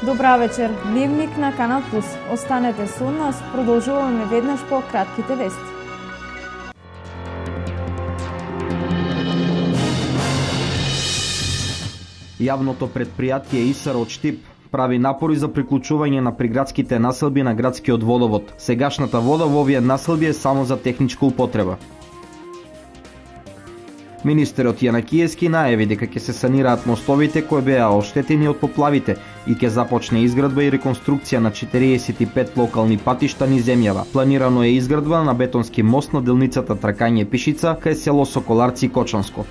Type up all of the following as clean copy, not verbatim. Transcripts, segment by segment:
Добра вечер, Дневник на Канал Плюс. Останете со нас, продолжуваме веднаш по кратките вести. Јавното предпријатие ИСР од Штип прави напори за приклучување на приградските населби на градскиот водовод. Сегашната вода во овие населби е само за техничка употреба. Министерот Јанакиевски најави дека ќе се санираат мостовите кои беа оштетени од поплавите и ќе започне изградба и реконструкција на 45 локални патишта низ земјава. Планирано е изградба на бетонски мост на делницата Тракање-Пишица кај село Соколарци и Кочанско.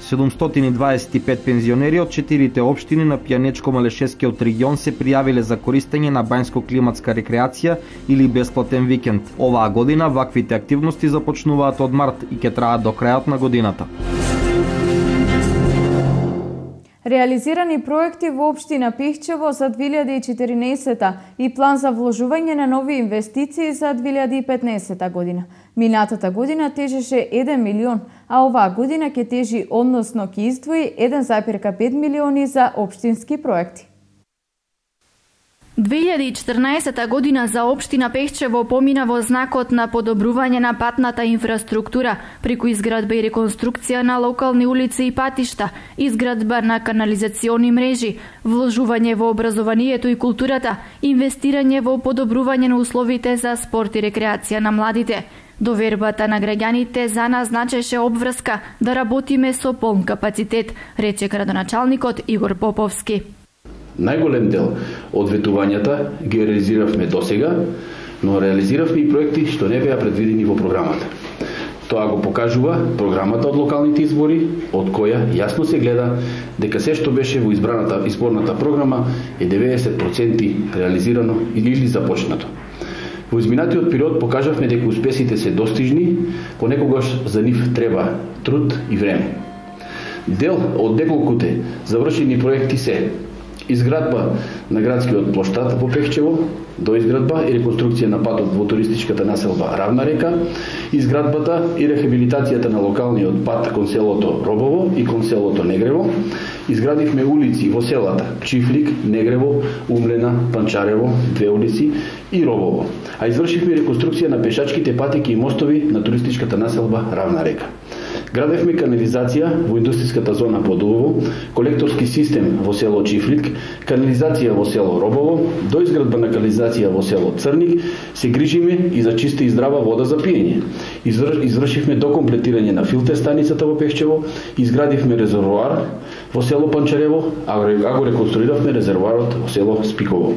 725 пензионери од 4 општини на Пијанечко-Малешевскиот регион се пријавиле за користење на бањско-климатска рекреација или бесплатен викенд. Оваа година ваквите активности започнуваат од март и ќе траат до крајот на годината. Реализирани проекти во општина Пехчево за 2014 и план за вложување на нови инвестиции за 2015 година. Минатата година тежеше 1 милион, а оваа година ќе тежи, односно ќе издвои 1,5 милиони за општински проекти. 2014 година за општина Пехчево помина во знакот на подобрување на патната инфраструктура преку изградба и реконструкција на локални улици и патишта, изградба на канализациони мрежи, вложување во образованието и културата, инвестирање во подобрување на условите за спорт и рекреација на младите. Довербата на граѓаните за нас значеше обврска да работиме со полн капацитет, рече градоначалникот Игор Поповски. Најголем дел од ветувањата ги реализиравме досега, но реализиравме и проекти што не беа предвидени во програмата. Тоа го покажува програмата од локалните избори, од која јасно се гледа дека се што беше во изборната програма е 90% реализирано или започнато. Во изминатиот период покажавме дека успесите се достижни, понекогаш за нив треба труд и време. Дел од неколкуте завршени проекти се изградба на градскиот плоштад во Пехчево, доизградба и реконструкција на патот во туристичката населба Равна река, изградбата и рехабилитацијата на локалниот пат кон селото Робово и кон селото Негрево, изградивме улици во селата Чифлик, Негрево, Умлена, Панчарево, 2 улици и Робово, а извршивме реконструкција на пешачките патеки и мостови на туристичката населба Равна река. Градевме канализација во индустријската зона Подулово, колекторски систем во село Чифлик, канализација во село Робово, доизградба на канализација во село Црник, се грижиме и за чиста и здрава вода за пиење. Извршивме докомплетирање на филтер станицата во Пехчево, изградивме резервоар во село Панчарево, а го реконструиравме резервоарот во село Спиково.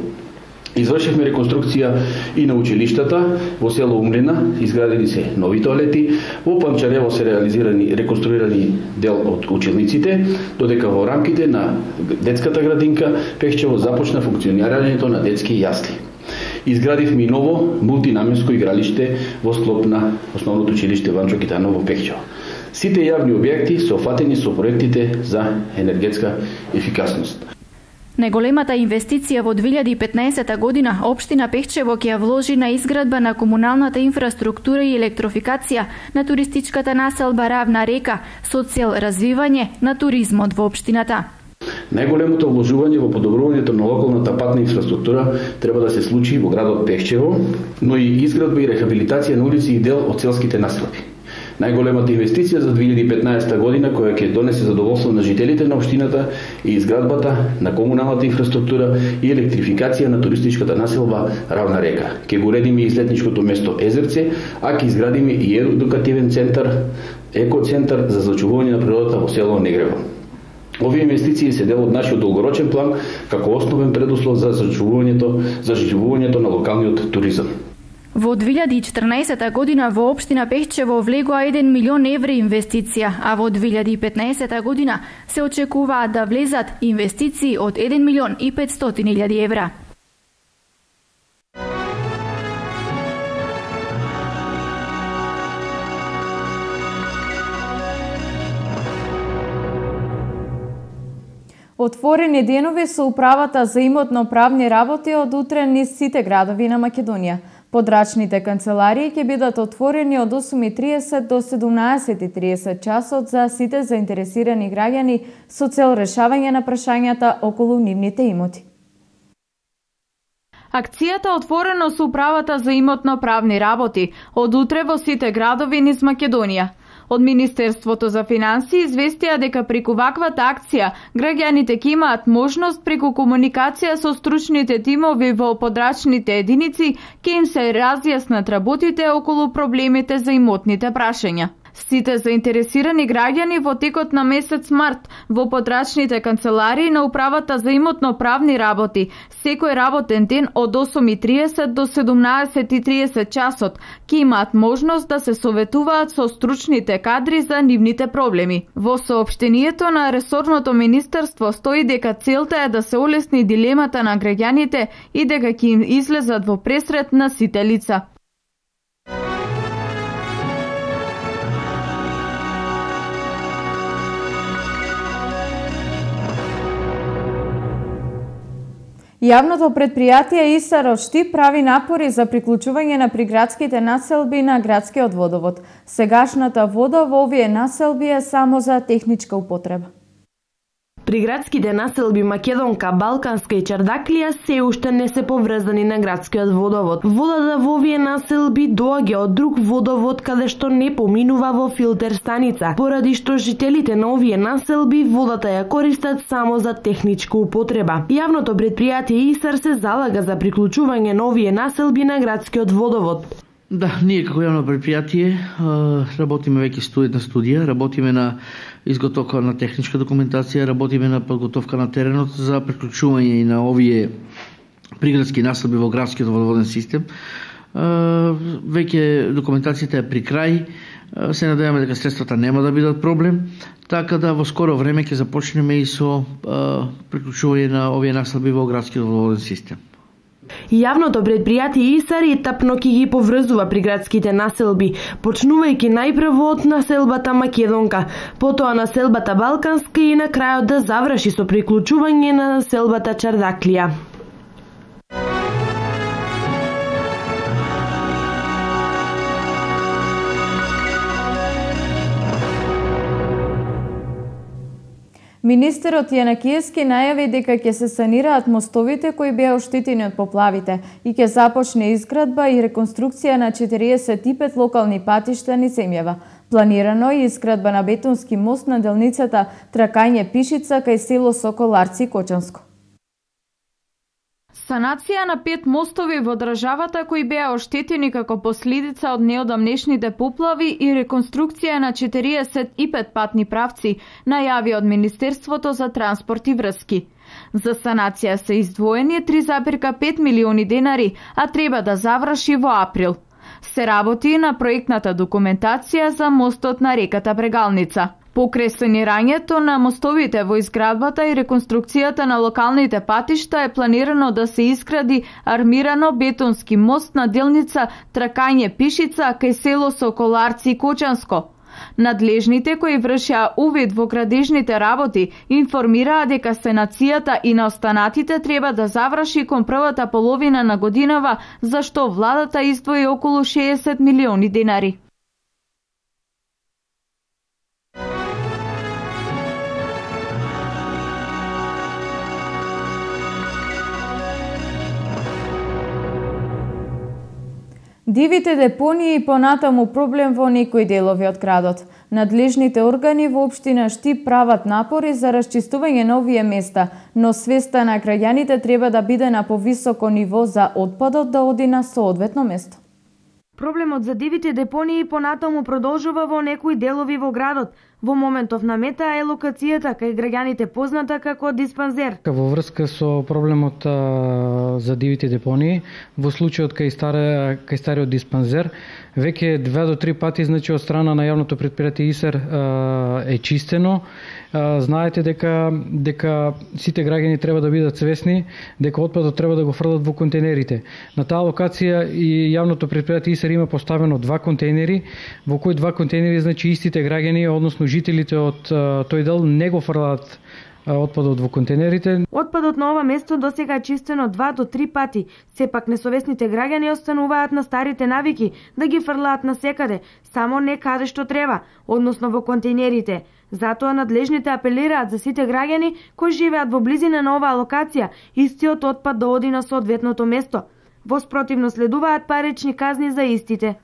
Извршивме реконструкција и на училиштата во село Умлена, изградени се нови тоалети, во Панчарево се реконструирани дел од училниците, додека во рамките на детската градинка Пехчево започна функционирањето на детски јасли. Изградивме и ново мултинаменско игралиште во склоп на основното училиште Ванчо Китанов во Пехчево. Сите јавни објекти се офатени со проектите за енергетска ефикасност. Најголемата инвестиција во 2015 година општина Пехчево ќе ја вложи на изградба на комуналната инфраструктура и електрофикација на туристичката населба Равна река со цел развивање на туризмот во општината. Најголемото вложување во подобрувањето на локалната патна инфраструктура треба да се случи во градот Пехчево, но и изградба и рехабилитација на улици и дел од селските населби. Најголемата инвестиција за 2015 година која ќе донесе задоволство на жителите на општината е изградбата на комуналната инфраструктура и електрификација на туристичката населба Равна река. Ќе го уредиме излетничкото место Езерце, а ќе изградиме и едукативен центар, екоцентар за зачувување на природата во село Негрево. Овие инвестиции се дел од нашиот долгорочен план како основен предуслов за заживувањето на локалниот туризам. Во 2014 година во општина Пехчево влегоа 1 милион евра инвестиција, а во 2015 година се очекуваат да влезат инвестиции од 1 милион и 500 илјади евра. Отворени денови со управата за имотно-правни работи од утре низ сите градови на Македонија. Подрачните канцеларии ќе бидат отворени од 8:30 до 17:30 часот за сите заинтересирани граѓани со цел решавање на прашањата околу нивните имоти. Акцијата отворено со управата за имотно-правни работи од утре во сите градови низ Македонија. Од Министерството за финансии известија дека преку ваквата акција граѓаните ќе имаат можност преку комуникација со стручните тимови во подрачните единици ќе им се разјаснат работите околу проблемите за имотните прашања. Сите заинтересирани граѓани во текот на месец март во подрачните канцеларии на управата за имотно-правни работи секој работен ден од 8:30 до 17:30 часот ќе имаат можност да се советуваат со стручните кадри за нивните проблеми. Во соопштението на ресорното министерство стои дека целта е да се олесни дилемата на граѓаните и дека ќе им излезат во пресрет на сите лица. Јавното предпријатие ИСАР од Штип прави напори за приклучување на приградските населби на градскиот водовод. Сегашната вода во овие населби е само за техничка употреба. Приградските населби Македонка, Балканска и Чардаклија се уште не се поврзани на градскиот водовод. Водата во овие населби доаѓа од друг водовод каде што не поминува во филтер станица, поради што жителите на овие населби водата ја користат само за техничка употреба. Јавното предпријатие ИСАР се залага за приклучување на овие населби на градскиот водовод. Да, ние како јавно предпријатие работиме веќе студија, работиме на изготовка на техничка документација, работиме на подготовка на теренот за приклучување и на овие приградски населби во градскиот водоводен систем. Веќе документацијата е при крај, се надеваме дека средствата нема да бидат проблем, така да во скоро време ќе започнеме и со приклучување на овие населби во градскиот водоводен систем. Јавното предпријатие ИСАР етапно ќе ги поврзува приградските населби, почнувајќи најпрво од населбата Македонка, потоа населбата Балканска и на крајот да заврши со приклучување на населбата Чардаклија. Министерот Јанакиевски најави дека ќе се санираат мостовите кои беа оштетени од поплавите и ќе започне изградба и реконструкција на 45 локални патишта низ земјава. Планирано е изградба на бетонски мост на делницата Тракање-Пишица кај село Соколарци и Кочанско. Санација на 5 мостови во државата кои беа оштетени како последица од неодамнешните поплави и реконструкција на 45 патни правци, најави од Министерството за транспорт и врски. За санација се издвоени 3,5 милиони денари, а треба да заврши во април. Се работи на проектната документација за мостот на реката Брегалница. Покрај санирањето на мостовите во изградбата и реконструкцијата на локалните патишта е планирано да се изгради армирано бетонски мост на делница Тракање-Пишица кај село Соколарци и Кочанско. Надлежните кои вршеа увид во градежните работи информираа дека санацијата и на останатите треба да заврши кон првата половина на годинава, за што владата издвои околу 60 милиони денари. Дивите депонии понатаму проблем во некои делови од градот. Надлежните органи во општина Штип прават напори за расчистување на овие места, но свеста на граѓаните треба да биде на повисоко ниво за отпадот да оди на соодветно место. Проблемот за дивите депонии понатаму продолжува во некои делови во градот. Во моментов на мета е локацијата кај граѓаните позната како диспанзер. Во врска со проблемот за дивите депонии, во случајот кај стариот диспанзер, веќе 2 до 3 пати од страна на јавното предпријатие ИСАР е чистено. Знаете дека сите граѓани треба да бидат свесни дека отпадот треба да го фрлат во контейнерите. На таа локација и јавното предпријатие ИСАР има поставено 2 контейнери, во кои 2 контейнери истите граѓани, односно жителите од тој дел не го фрлаат отпадот во контейнерите. Отпадот на ова место досега е чистено 2 до 3 пати. Сепак несовесните граѓани остануваат на старите навики да ги фрлаат насекаде, само не каде што треба, односно во контейнерите. Затоа надлежните апелираат за сите граѓани кои живеат во близина на оваа локација, истиот отпад да оди на соодветното место. Во спротивно следуваат парични казни за истите.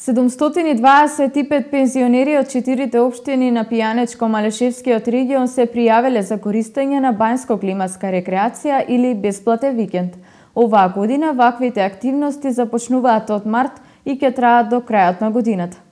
Седумстотини 25 пензионери од 4 општини на Пијанечко-Малешевскиот регион се пријавиле за користење на бањско-климатска рекреација или бесплатен викенд. Оваа година ваквите активности започнуваат од март и ќе траат до крајот на годината.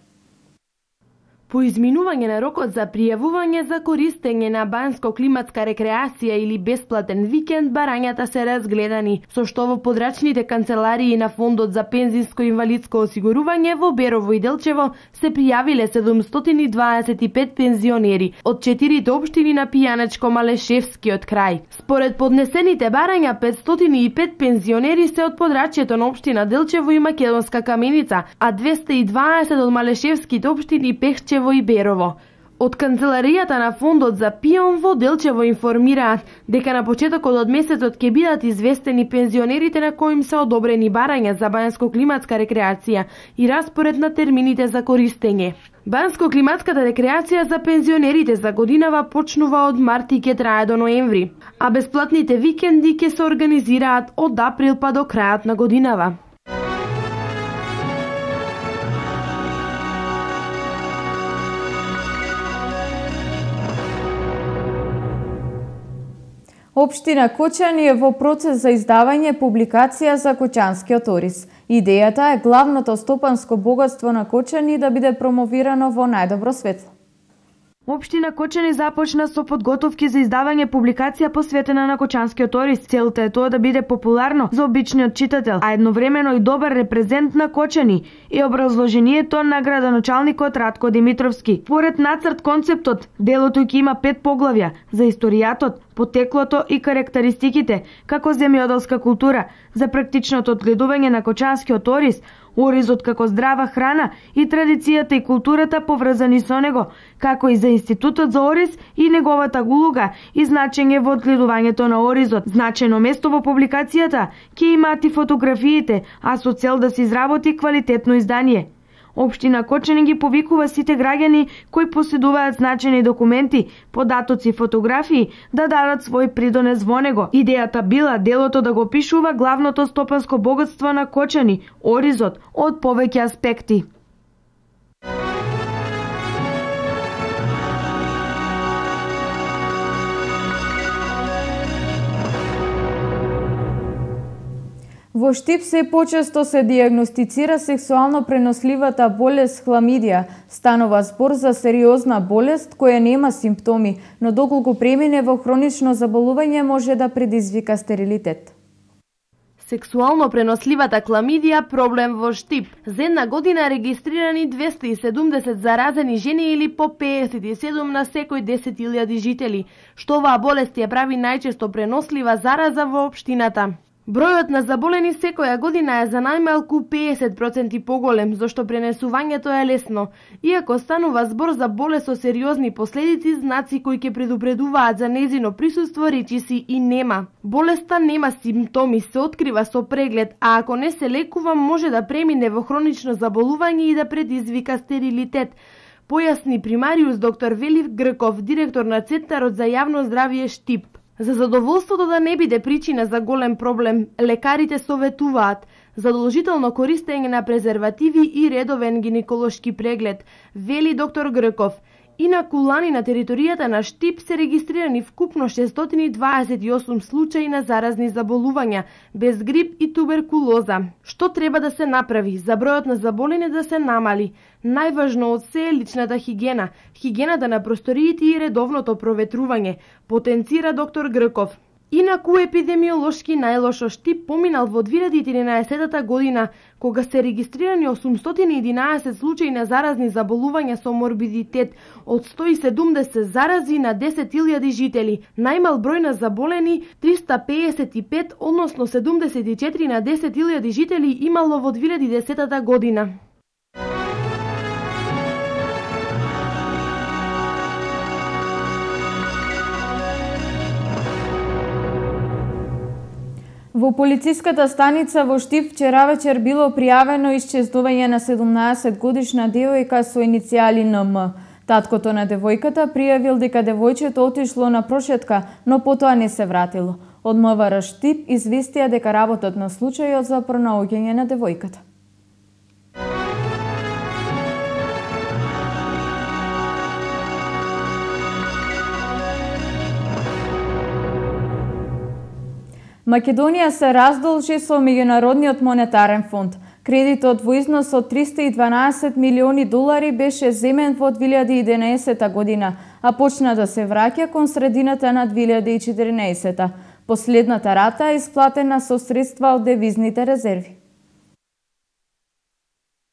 По изминување на рокот за пријавување за користење на бањско-климатска рекреација или бесплатен викенд, барањата се разгледани, со што во подрачните канцеларии на Фондот за пензиско и инвалидско осигурување во Берово и Делчево се пријавиле 725 пензионери од 4 општини на Пијанечко-Малешевскиот крај. Според поднесените барања, 505 пензионери се од подрачјето на општина Делчево и Македонска Каменица, а 220 од Малешевските општини Пехчево и Берово. Од канцеларијата на Фондот за ПИОН во Делчево информираат дека на почетокот од месецот ќе бидат известени пензионерите на кои им се одобрени барања за бањско-климатска рекреација и распоред на термините за користење. Бањско-климатската рекреација за пензионерите за годинава почнува од март и ќе трае до ноември, а бесплатните викенди ќе се организираат од април па до крајот на годинава. Општина Кочани е во процес за издавање публикација за Кочанскиот ориз. Идејата е главното стопанско богатство на Кочани да биде промовирано во најдобро светло. Општина Кочани започна со подготовки за издавање публикација посветена на Кочанскиот ориз. Целта е тоа да биде популарно за обичниот читател, а едновремено и добар репрезент на Кочани, и образложението на градоначалникот Радко Димитровски. Поред нацрт концептот, делото ќе има 5 поглавја за историјатот, потеклото и карактеристиките, како земјоделска култура, за практичното одгледување на Кочанскиот ориз, оризот како здрава храна и традицијата и културата поврзани со него, како и за Институтот за ориз и неговата улога и значење во одгледувањето на оризот. Значено место во публикацијата ќе имаат и фотографиите, а со цел да се изработи квалитетно издание. Општина Кочани ги повикува сите граѓани кои поседуваат значени документи, податоци и фотографии да дадат свој придонес во него. Идејата била делото да го пишува главното стопанско богатство на Кочани, оризот, од повеќе аспекти. Во Штип се почесто се диагностицира сексуално преносливата болест хламидија. Станува збор за сериозна болест која нема симптоми, но доколку премине во хронично заболување може да предизвика стерилитет. Сексуално преносливата хламидија проблем во Штип. За една година регистрирани 270 заразени жени или по 57 на секој 10.000 жители, што оваа болест ја прави најчесто пренослива зараза во општината. Бројот на заболени секоја година е за најмалку 50% поголем, зашто пренесувањето е лесно. Иако станува збор за болест со сериозни последици, знаци кои ќе предупредуваат за нејзино присуство речиси и нема. Болеста нема симптоми, се открива со преглед, а ако не се лекува може да премине во хронично заболување и да предизвика стерилитет, појасни примариус доктор Велив Грков, директор на Центарот за јавно здравје Штип. За задоволството да не биде причина за голем проблем, лекарите советуваат задолжително користење на презервативи и редовен гинеколошки преглед, вели доктор Грков. Инаку лани на територијата на Штип се регистрирани вкупно 628 случаи на заразни заболувања, без грип и туберкулоза. Што треба да се направи за бројот на заболени да се намали? Најважно од се е личната хигиена, хигиената на просториите и редовното проветрување, потенцира доктор Грков. Инаку епидемиолошки најлошо Штип поминал во 2013 година, кога се регистрирани 811 случаи на заразни заболувања со морбидитет од 170 зарази на 10.000 жители. Најмал број на заболени 355, односно 74 на 10.000 жители имало во 2010 година. Во полициската станица во Штип вчера вечер било пријавено исчезнување на 17-годишна девојка со иницијали НМ. Таткото на девојката пријавил дека девојчето отишло на прошетка, но потоа не се вратило. Од МВР Штип известија дека работат на случајот за пронаоѓање на девојката. Македонија се раздолжи со Меѓународниот монетарен фонд. Кредитот во износ од 312 милиони долари беше земен во 2011 година, а почна да се враќа кон средината на 2014. Последната рата е исплатена со средства од девизните резерви.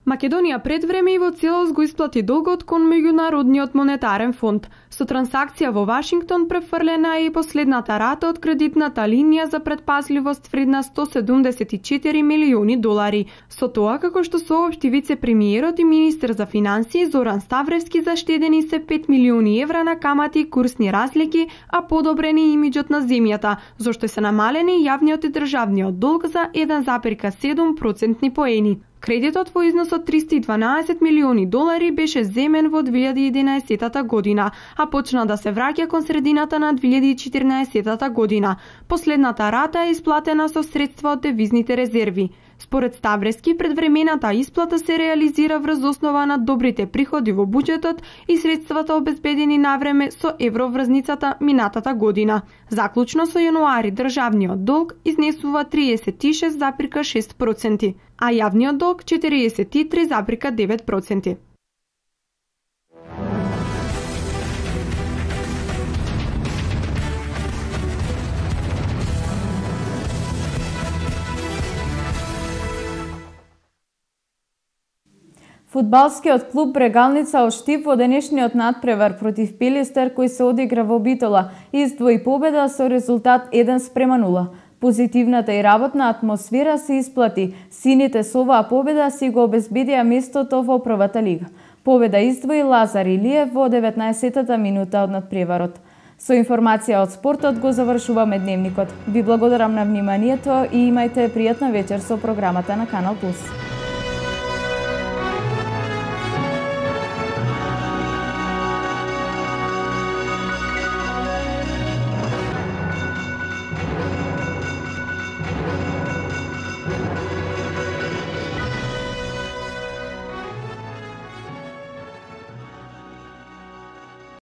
Македонија пред време и во целост го исплати долгот кон Меѓународниот монетарен фонд. Со трансакција во Вашингтон префрлена е и последната рата од кредитната линија за предпазливост вредна 174 милиони долари. Со тоа, како што соопшти вице-премиерот и министер за финансии Зоран Ставревски, заштедени се 5 милиони евра на камати и курсни разлики, а подобрени имиџот на земјата, зашто се намалени јавниот и државниот долг за 1,7 процентни поени. Кредитот во износ од 312 милиони долари беше земен во 2011 година, а почна да се враќа кон средината на 2014 година. Последната рата е исплатена со средства од девизните резерви. Според Ставрески, предвремената исплата се реализира врз основа на добрите приходи во буџетот и средствата обезбедени навреме со евроврзницата минатата година. Заклучно со јануари државниот долг изнесува 36,6%, а јавниот долг 43,9%. Фудбалскиот клуб Брегалница од Штип во денешниот надпревар против Пелистер, кој се одигра во Битола, издвои победа со резултат 1:0. Позитивната и работна атмосфера се исплати. Сините со оваа победа си го обезбедија местото во првата лига. Победа издвои Лазар Илиев во 19-та минута од надпреварот. Со информација од спортот го завршуваме дневникот. Ви благодарам на вниманието и имајте пријатна вечер со програмата на Канал Плюс.